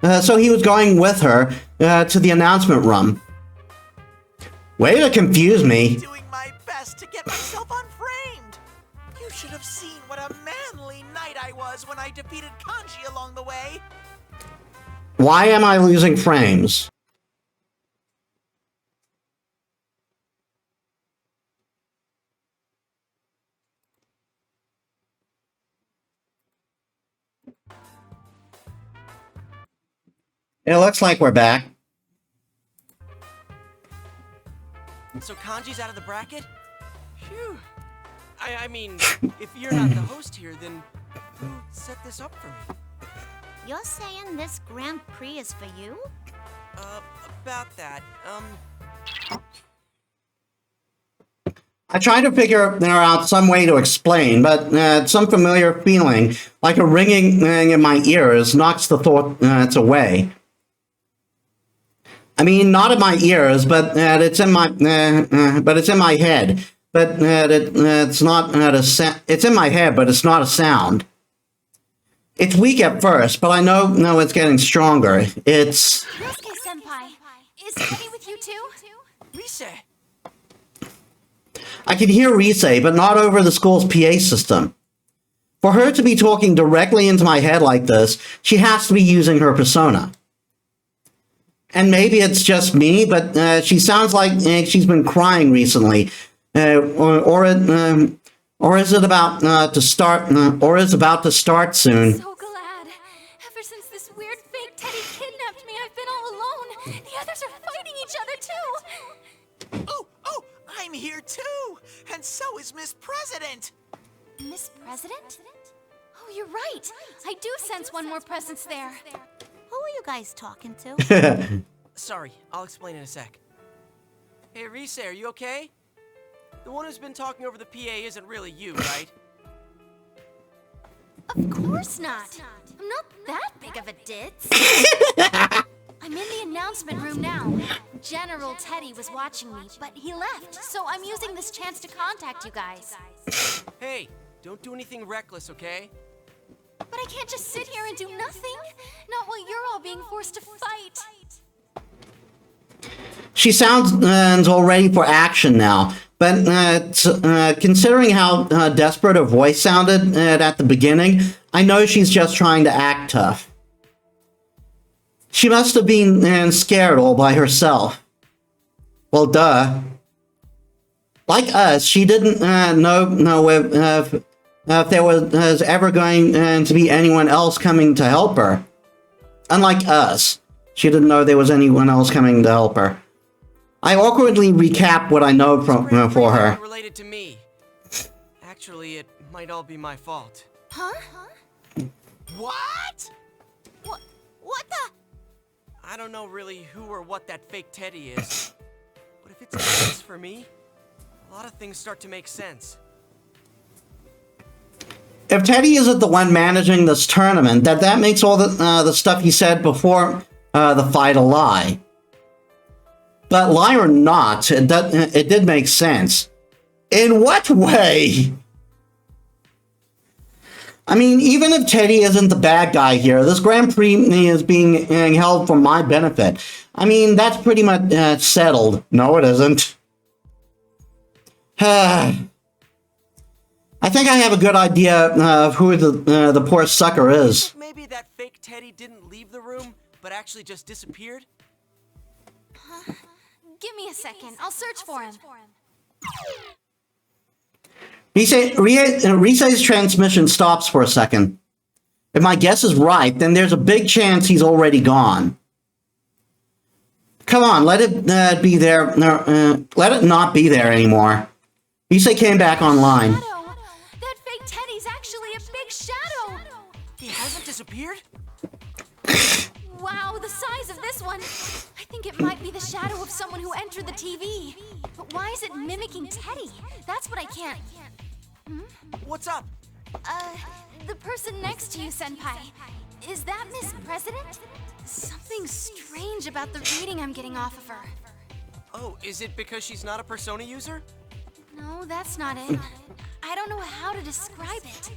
So he was going with her to the announcement room. Way to confuse me. Doing my best to get myself unframed. You should have seen what a manly knight I was when I defeated Kanji along the way. Why am I losing frames? It looks like we're back. So Kanji's out of the bracket? Phew. I mean, if you're not the host here, then who set this up for me? You're saying this Grand Prix is for you? About that, I tried to figure out some way to explain, but some familiar feeling, like a ringing in my ears, knocks the thoughts away. I mean, not in my ears, but it's in my head. But it's not it's in my head, but it's not a sound. It's weak at first, but I know it's getting stronger. It's Yosuke-senpai, is Teddy with you too? Rise! I can hear Rise, but not over the school's PA system. For her to be talking directly into my head like this, she has to be using her persona. And maybe it's just me, but she sounds like she's been crying recently, or is it about to start, or is about to start soon. So glad. Ever since this weird fake Teddy kidnapped me, I've been all alone. The others are fighting each other too. Oh, I'm here too, and so is Miss President. Miss President? Oh, you're right. I do sense one more presence there. Who are you guys talking to? Sorry, I'll explain in a sec. Hey, Rise, are you okay? The one who's been talking over the PA isn't really you, right? Of course not. I'm not that big of a ditz. I'm in the announcement room now. General Teddy was watching me, but he left, so I'm using this chance to contact you guys. Hey, don't do anything reckless, okay? But I can't just sit here and do nothing. Not while you're all being forced to fight. She sounds all ready for action now, but considering how desperate her voice sounded at the beginning, I know she's just trying to act tough. She must have been scared all by herself. Well, duh. Like us, she didn't know if there was ever going to be anyone else coming to help her. Unlike us, she didn't know there was anyone else coming to help her. I awkwardly recap what I know from for her. Related to me. Actually, it might all be my fault. Huh? What? What the? I don't know really who or what that fake Teddy is. But if it's a case for me, a lot of things start to make sense. If Teddy isn't the one managing this tournament, that makes all the stuff he said before the fight a lie. But lie or not, it did make sense. In what way? I mean, even if Teddy isn't the bad guy here, this Grand Prix is being held for my benefit. I mean, that's pretty much settled. No, it isn't. I think I have a good idea of who the poor sucker is. Maybe that fake Teddy didn't leave the room, but actually just disappeared? Give me a second. I'll search for him. Risei's transmission stops for a second. If my guess is right, then there's a big chance he's already gone. Come on, let it be there. Let it not be there anymore. Risei came back online. Shadow. That fake Teddy's actually a big shadow. He hasn't disappeared? Wow, the size of this one. I think it might be the shadow of someone who entered the TV. But why is it mimicking Teddy? That's what I can't... What's up? The person next to you, Senpai. Is that Miss President? Something strange about the reading I'm getting off of her. Oh, is it because she's not a Persona user? No, that's not it. I don't know how to describe it.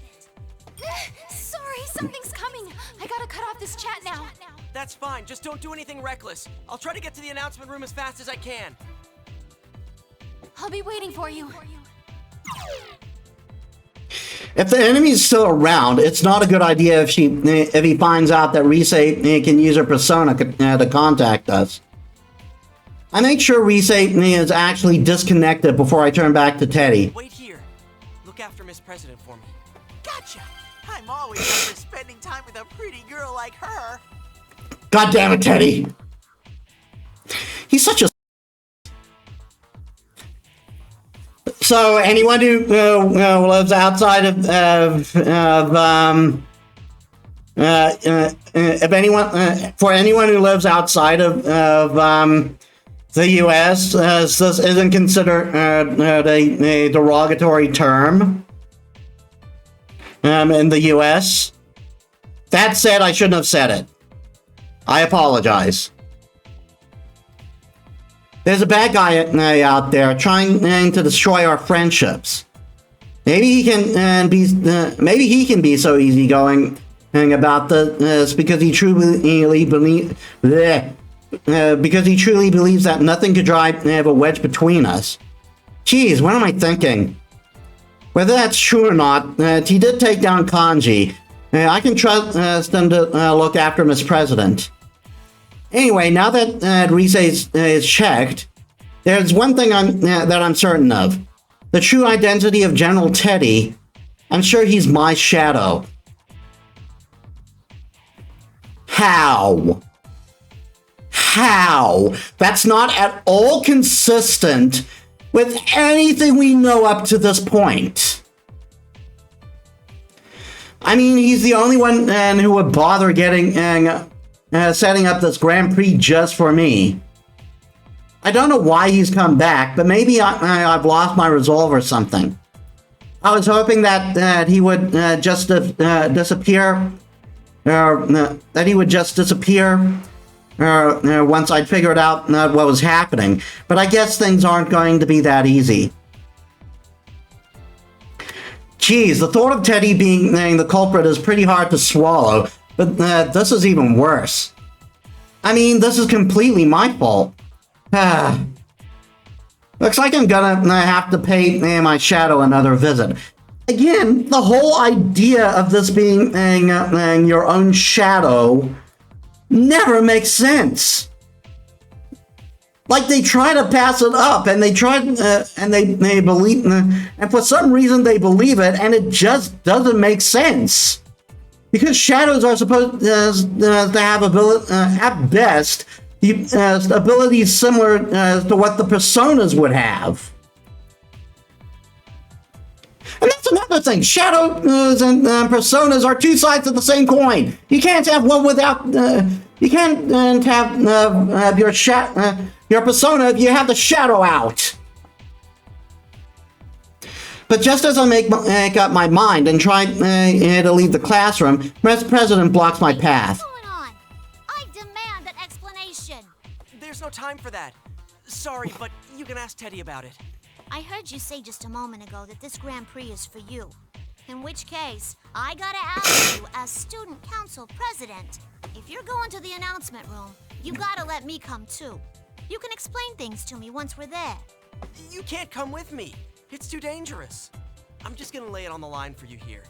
Sorry, something's coming. I gotta cut off this chat now. That's fine, just don't do anything reckless. I'll try to get to the announcement room as fast as I can. I'll be waiting for you. If the enemy's still around, it's not a good idea if he finds out that Risei can use her persona to contact us. I make sure Risei is actually disconnected before I turn back to Teddy. Wait here. Look after Miss President for me. Gotcha! I'm always up for spending time with a pretty girl like her. God damn it, Teddy! He's such a... So, anyone who lives outside for anyone who lives outside of the U.S., this isn't considered a derogatory term in the U.S. That said, I shouldn't have said it. I apologize. There's a bad guy out there trying to destroy our friendships. Maybe he can be so easygoing about this because he truly believes that nothing could drive a wedge between us. Jeez, what am I thinking? Whether that's true or not, he did take down Kanji. I can trust them to look after Miss President. Anyway, now that Risei is checked, there's one thing that I'm certain of. The true identity of General Teddy. I'm sure he's my shadow. How? How? That's not at all consistent with anything we know up to this point. I mean, he's the only one who would bother setting up this Grand Prix just for me. I don't know why he's come back, but maybe I've lost my resolve or something. I was hoping that he would just disappear, that he would just disappear once I'd figured out what was happening. But I guess things aren't going to be that easy. Geez, the thought of Teddy being the culprit is pretty hard to swallow, but this is even worse. I mean, this is completely my fault. Looks like I'm gonna have to pay my shadow another visit. Again, the whole idea of this being your own shadow never makes sense. Like they try to pass it up, and they try, and they believe, and for some reason they believe it, and it just doesn't make sense. Because shadows are supposed to have ability, at best, abilities similar to what the personas would have. And that's another thing. Shadows and personas are two sides of the same coin. You can't have one without. You can't have your persona if you have the shadow out. But just as I make up my mind and try to leave the classroom, Mr. President blocks my path. What's going on? I demand an explanation. There's no time for that. Sorry, but you can ask Teddy about it. I heard you say just a moment ago that this Grand Prix is for you. In which case, I gotta ask you, as student council president, if you're going to the announcement room, you gotta let me come too. You can explain things to me once we're there. You can't come with me. It's too dangerous. I'm just gonna lay it on the line for you here.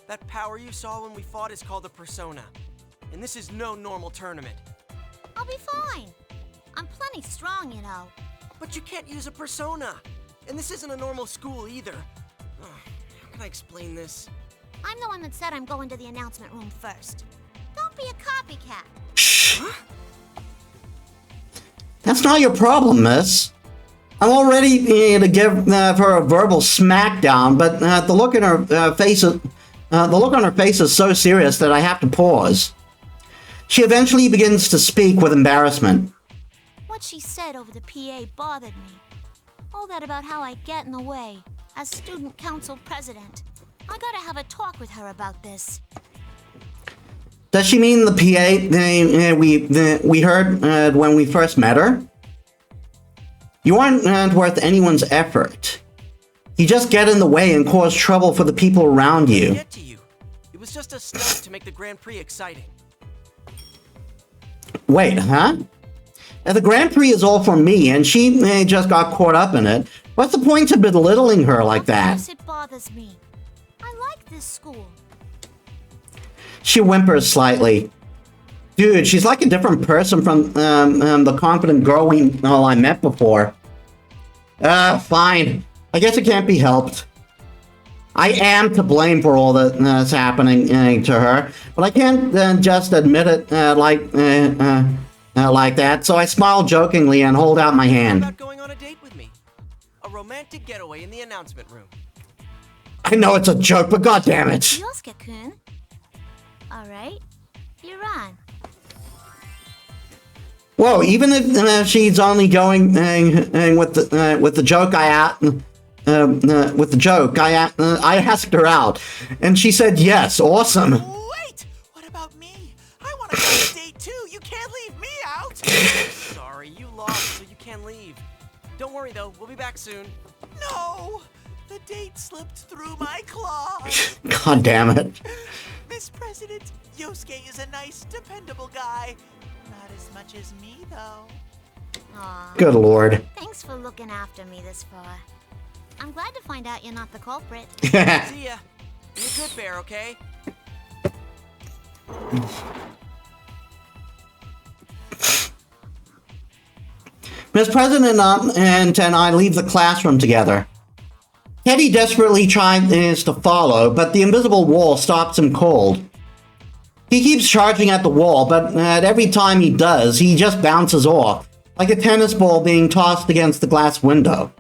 That power you saw when we fought is called a persona. And this is no normal tournament. I'll be fine. I'm plenty strong, you know. But you can't use a persona. And this isn't a normal school either. How can I explain this? I'm the one that said I'm going to the announcement room first. Don't be a copycat. Huh? That's not your problem, miss. I'm all ready to give her a verbal smackdown, but the look in her face, the look on her face is so serious that I have to pause. She eventually begins to speak with embarrassment. What she said over the PA bothered me. All that about how I get in the way as student council president. I gotta have a talk with her about this. Does she mean the PA we heard when we first met her? You aren't worth anyone's effort. You just get in the way and cause trouble for the people around you. Get to you. It was just a stunt to make the Grand Prix exciting. Wait, huh? The Grand Prix is all for me, and she just got caught up in it. What's the point of belittling her like that? Of course it bothers me. I like this school. She whimpers slightly. Dude, she's like a different person from the confident girl I met before. Fine. I guess it can't be helped. I am to blame for all that's happening to her, but I can't just admit it like that, so I smile jokingly and hold out my How hand. about going on a date with me? A romantic getaway in the announcement room. I know it's a joke, but goddammit. Yosuke-kun. Alright, you're on. Whoa, even if she's only going with the joke, I asked her out, and she said yes. Awesome. Wait! What about me? I want to go on a date too. You can't leave me out. Sorry, you lost, so you can't leave. Don't worry though, we'll be back soon. No! The date slipped through my claws. God damn it. Miss President, Yosuke is a nice, dependable guy. Not as much as me, though. Aw. Good lord. Thanks for looking after me this far. I'm glad to find out you're not the culprit. See ya. Be a good bear, okay? Miss President and I leave the classroom together. Teddy desperately tries to follow, but the invisible wall stops him cold. He keeps charging at the wall, but every time he does, he just bounces off, like a tennis ball being tossed against the glass window.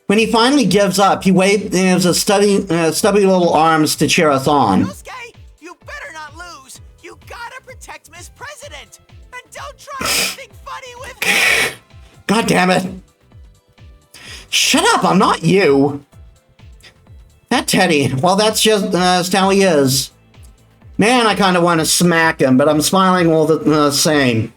When he finally gives up, he waves his stubby little arms to cheer us on. Yosuke, you better not lose. You gotta protect Miss President. And don't try anything funny with me. God damn it. Shut up, I'm not you. That Teddy, well, that's just how he is. Man, I kind of want to smack him, but I'm smiling all the same.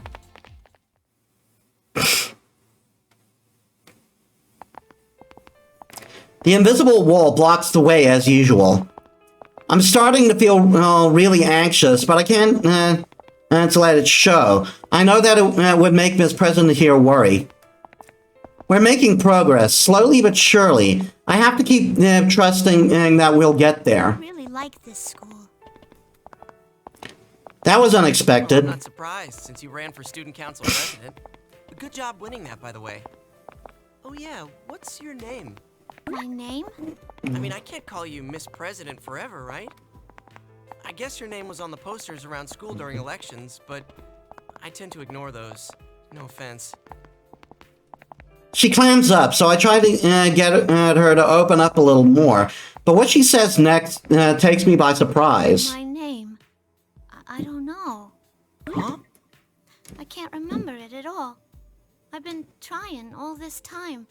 The invisible wall blocks the way as usual. I'm starting to feel really anxious, but I can't let it show. I know that it would make Miss President here worry. We're making progress, slowly but surely. I have to keep trusting that we'll get there. I really like this school. That was Well, I'm unexpected. not surprised, since you ran for student council president. Good job winning that, by the way. Oh yeah, what's your name? My name? I mean, I can't call you Miss President forever, right? I guess your name was on the posters around school during elections, but I tend to ignore those. No offense. She clams up, so I try to get her to open up a little more. But what she says next takes me by surprise. My name? I don't know. Huh? I can't remember it at all. I've been trying all this time,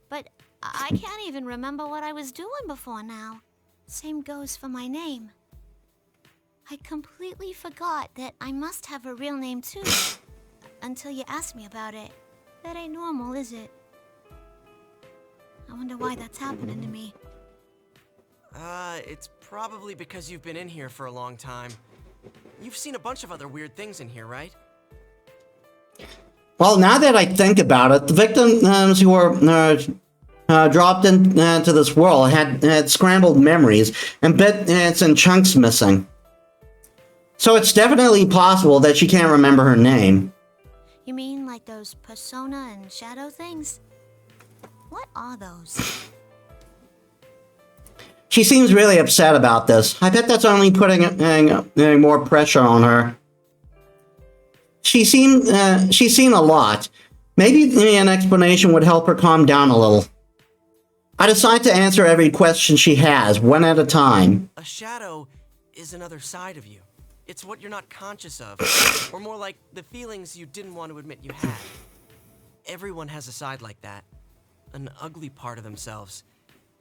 but I can't even remember what I was doing before now. Same goes for my name. I completely forgot that I must have a real name too, until you asked me about it. That ain't normal, is it? I wonder why that's happening to me. It's probably because you've been in here for a long time. You've seen a bunch of other weird things in here, right? Well, now that I think about it, the victims who were dropped into this world had scrambled memories and bits and chunks missing. So it's definitely possible that she can't remember her name. You mean like those persona and shadow things? What are those? She seems really upset about this. I bet that's only putting more pressure on her. She's seen a lot. Maybe an explanation would help her calm down a little. I decide to answer every question she has, one at a time. A shadow is another side of you. It's what you're not conscious of, or more like the feelings you didn't want to admit you had. Everyone has a side like that, an ugly part of themselves,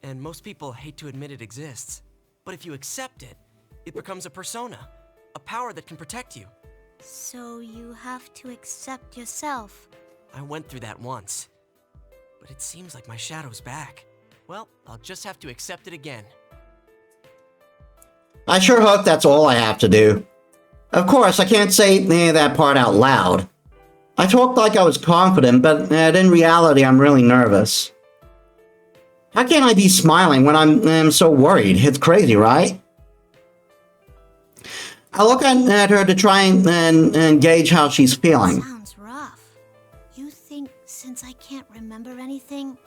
and most people hate to admit it exists. But if you accept it, it becomes a persona, a power that can protect you. So you have to accept yourself. I went through that once, but it seems like my shadow's back. Well, I'll just have to accept it again. I sure hope that's all I have to do. Of course, I can't say that part out loud. I talked like I was confident, but in reality, I'm really nervous. How can I be smiling when I'm so worried? It's crazy, right? I look at her to try and gauge how she's feeling. Sounds rough. You think since I can't remember anything,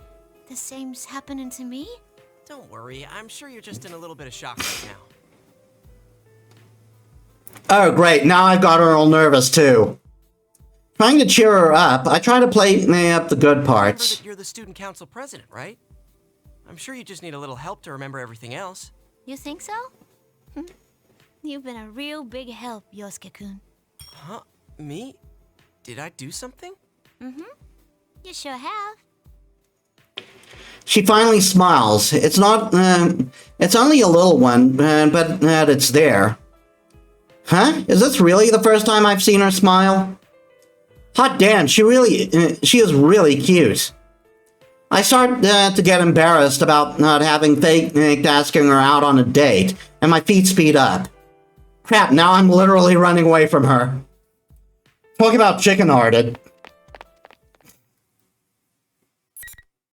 the same's happening to me? Don't worry, I'm sure you're just in a little bit of shock right now. Oh, great. Now I've got her all nervous, too. Trying to cheer her up, I try to play up the good Remember parts. that you're the student council president, right? I'm sure you just need a little help to remember everything else. You think so? You've been a real big help, Yosuke-kun. Huh? Me? Did I do something? You sure have. She finally smiles. It's not, it's only a little one, but it's there. Huh? Is this really the first time I've seen her smile? Hot damn, she is really cute. I start to get embarrassed about not having faked asking her out on a date, and my feet speed up. Crap, now I'm literally running away from her. Talk about chicken-hearted.